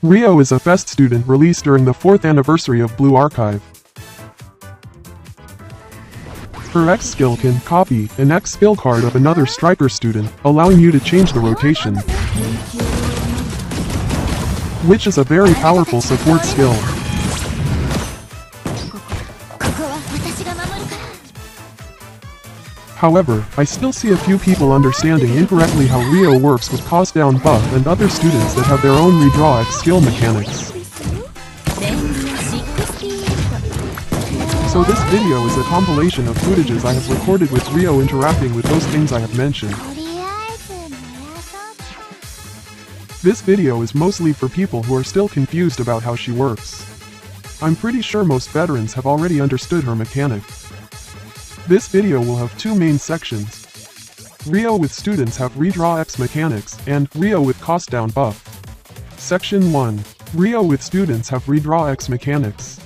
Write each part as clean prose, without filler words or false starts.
Rio is a Fest student released during the 4th anniversary of Blue Archive. Her X skill can copy an X skill card of another striker student, allowing you to change the rotation, which is a very powerful support skill. However, I still see a few people understanding incorrectly how Rio works with cost down buff and other students that have their own Redraw EX skill mechanics. So this video is a compilation of footages I have recorded with Rio interacting with those things I have mentioned. This video is mostly for people who are still confused about how she works. I'm pretty sure most veterans have already understood her mechanic. This video will have two main sections. Rio with students have Redraw EX mechanics, and Rio with cost down buff. Section 1. Rio with students have Redraw EX mechanics.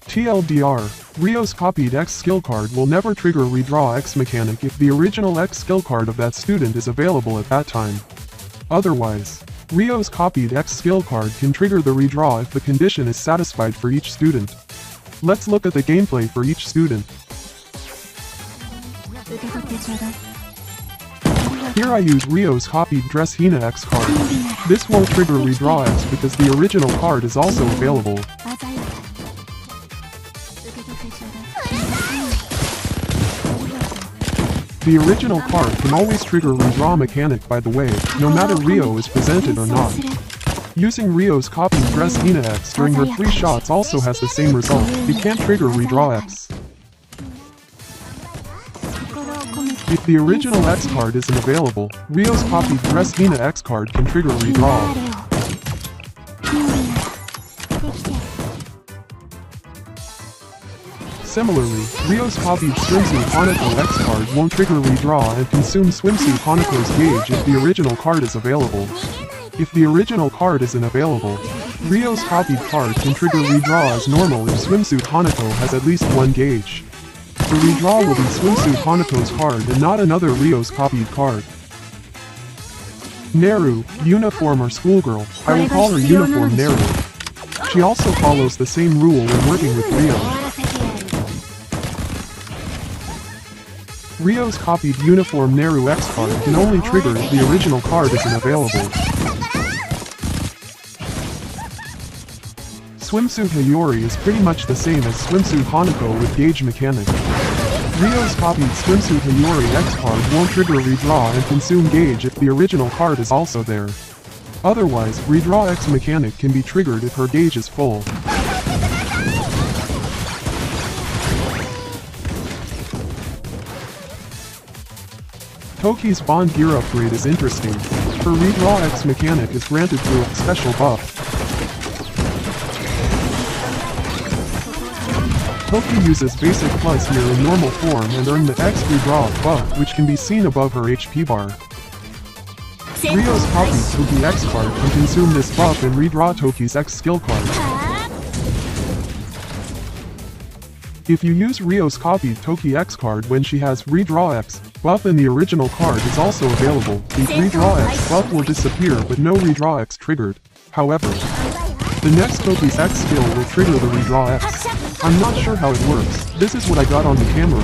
TLDR, Rio's copied X skill card will never trigger Redraw EX mechanic if the original X skill card of that student is available at that time. Otherwise, Rio's copied X skill card can trigger the redraw if the condition is satisfied for each student. Let's look at the gameplay for each student. Here I use Rio's copied Dress Hina X card. This won't trigger Redraw EX because the original card is also available. The original card can always trigger Redraw mechanic, by the way, no matter Rio is presented or not. Using Rio's copied Dress Hina X during her 3 shots also has the same result. It can't trigger Redraw EX. If the original X card isn't available, Rio's copied Dress Hina X card can trigger Redraw. Similarly, Rio's copied Swimsuit Hanako X card won't trigger Redraw and consume Swimsuit Hanako's gauge if the original card is available. If the original card isn't available, Rio's copied card can trigger Redraw as normal if Swimsuit Hanako has at least 1 gauge. The redraw will be Swimsuit Hanako's card and not another Rio's copied card. Neru, uniform or schoolgirl, I will call her uniform Neru. She also follows the same rule when working with Rio. Rio's copied uniform Neru X card can only trigger if the original card isn't available. Swimsuit Hiyori is pretty much the same as Swimsuit Hanako with gauge mechanic. Rio's copied Swimsuit Hiyori X card won't trigger Redraw and consume gauge if the original card is also there. Otherwise, Redraw EX mechanic can be triggered if her gauge is full. Toki's Bond gear upgrade is interesting. Her Redraw EX mechanic is granted through a special buff. Toki uses Basic Plus here in normal form and earned the X Redraw buff, which can be seen above her HP bar. Rio's copied Toki X card can consume this buff and redraw Toki's X skill card. If you use Rio's copied Toki X card when she has Redraw EX buff and the original card is also available, the Redraw EX buff will disappear but no Redraw EX triggered. However, the next Toki's X skill will trigger the Redraw EX. I'm not sure how it works. This is what I got on the camera.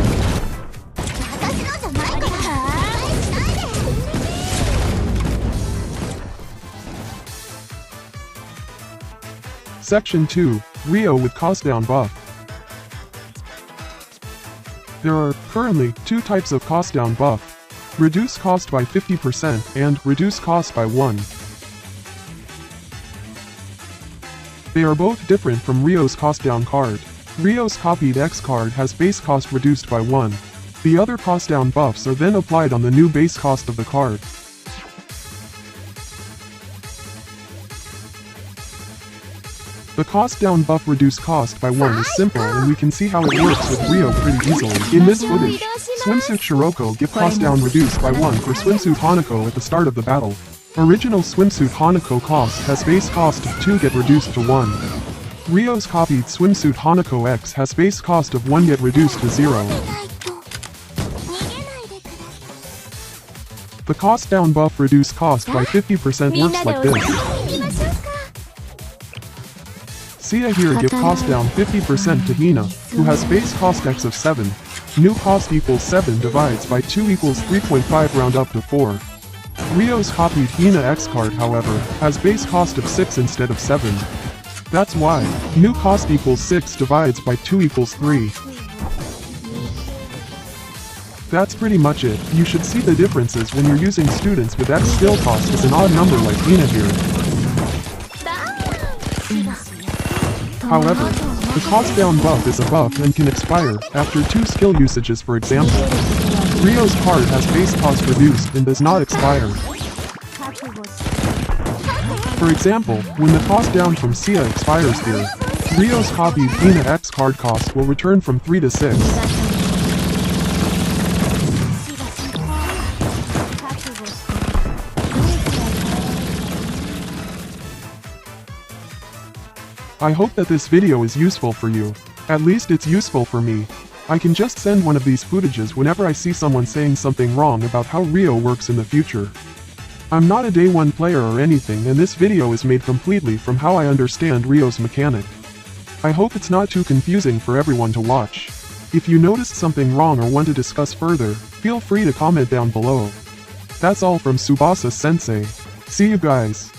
Section 2. Rio with cost down buff. There are, currently, 2 types of cost down buff. Reduce cost by 50% and reduce cost by 1. They are both different from Rio's cost down card. Rio's copied X card has base cost reduced by 1. The other cost down buffs are then applied on the new base cost of the card. The cost down buff reduce cost by 1 is simple and we can see how it works with Rio pretty easily. In this footage, Swimsuit Shiroko give cost down reduced by 1 for Swimsuit Hanako at the start of the battle. Original Swimsuit Hanako cost has base cost of 2 get reduced to 1. Rio's copied Swimsuit Hanako X has base cost of 1 get reduced to 0. The cost down buff reduced cost by 50% works like this. Sia here give cost down 50% to Hina, who has base cost X of 7. New cost equals 7 divides by 2 equals 3.5 round up to 4. Rio's copied Hina X card, however, has base cost of 6 instead of 7. That's why, new cost equals 6 divides by 2 equals 3. That's pretty much it. You should see the differences when you're using students with X skill cost as an odd number like Hina here. However, the cost down buff is a buff and can expire after 2 skill usages, for example. Rio's card has base cost reduced and does not expire. For example, when the cost down from Sia expires here, Rio's copied Hina X card cost will return from 3 to 6. I hope that this video is useful for you. At least it's useful for me. I can just send one of these footages whenever I see someone saying something wrong about how Rio works in the future. I'm not a day 1 player or anything, and this video is made completely from how I understand Rio's mechanic. I hope it's not too confusing for everyone to watch. If you noticed something wrong or want to discuss further, feel free to comment down below. That's all from Tsubasa Sensei. See you guys.